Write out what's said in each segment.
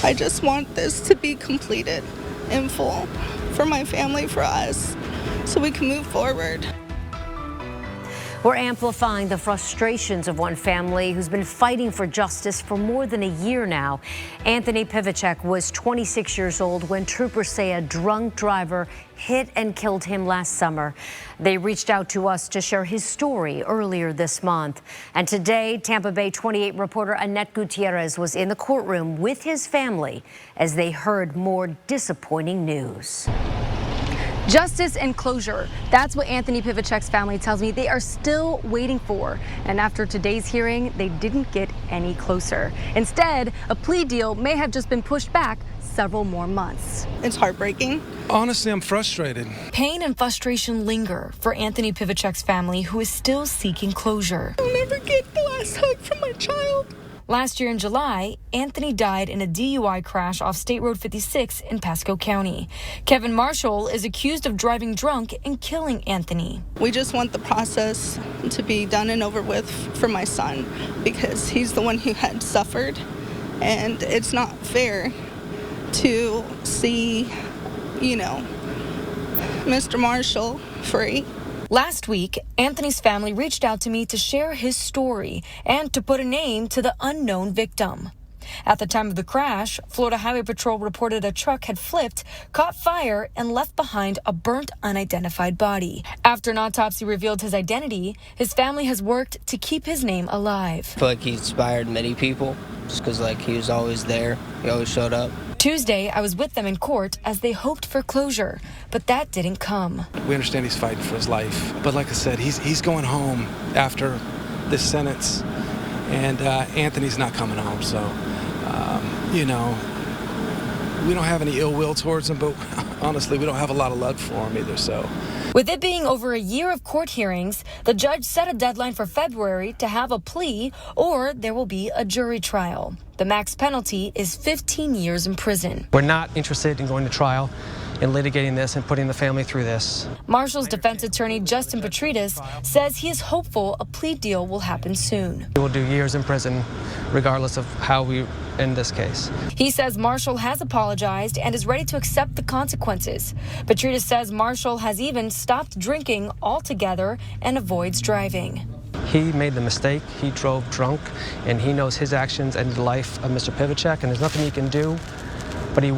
I just want this to be completed in full for my family, for us, so we can move forward. We're amplifying the frustrations of one family who's been fighting for justice for more than a year now. Anthony Pivacek was 26 years old when troopers say a drunk driver hit and killed him last summer. They reached out to us to share his story earlier this month. And today, Tampa Bay 28 reporter Annette Gutierrez was in the courtroom with his family as they heard more disappointing news. Justice and closure. That's what Anthony Pivacek's family tells me they are still waiting for. And after today's hearing, they didn't get any closer. Instead, a plea deal may have just been pushed back several more months. It's heartbreaking. Honestly, I'm frustrated. Pain and frustration linger for Anthony Pivacek's family, who is still seeking closure. I'll never get the last hug from my child. Last year in July, Anthony died in a DUI crash off State Road 56 in Pasco County. Kevin Marshall is accused of driving drunk and killing Anthony. We just want the process to be done and over with for my son, because he's the one who had suffered, and it's not fair to see, Mr. Marshall free. Last week, Anthony's family reached out to me to share his story and to put a name to the unknown victim. At the time of the crash, Florida Highway Patrol reported a truck had flipped, caught fire, and left behind a burnt, unidentified body. After an autopsy revealed his identity, his family has worked to keep his name alive. I feel like he inspired many people just because, he was always there. He always showed up. Tuesday, I was with them in court as they hoped for closure, but that didn't come. We understand he's fighting for his life, but like I said, he's going home after this sentence, and Anthony's not coming home, so, we don't have any ill will towards him, but honestly, we don't have a lot of love for him either, so. With it being over a year of court hearings, the judge set a deadline for February to have a plea, or there will be a jury trial. The max penalty is 15 years in prison. We're not interested in going to trial and litigating this and putting the family through this. Marshall's defense attorney, Justin Petridis, says he is hopeful a plea deal will happen soon. We will do years in prison regardless of how we end this case. He says Marshall has apologized and is ready to accept the consequences. Petridis says Marshall has even stopped drinking altogether and avoids driving. He made the mistake, he drove drunk, and he knows his actions ended the life of Mr. Pivacek, and there's nothing he can do. But he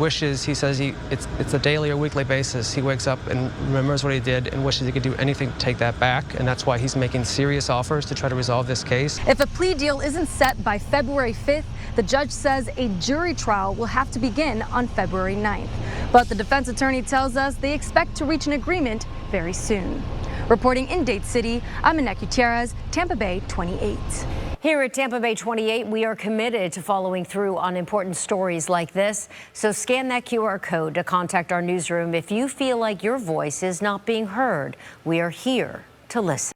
says it's a daily or weekly basis. He wakes up and remembers what he did and wishes he could do anything to take that back, and that's why he's making serious offers to try to resolve this case. If a plea deal isn't set by February 5th, the judge says a jury trial will have to begin on February 9th. But the defense attorney tells us they expect to reach an agreement very soon. Reporting in Dade City, I'm Annette Gutierrez, Tampa Bay 28. Here at Tampa Bay 28, we are committed to following through on important stories like this. So scan that QR code to contact our newsroom if you feel like your voice is not being heard. We are here to listen.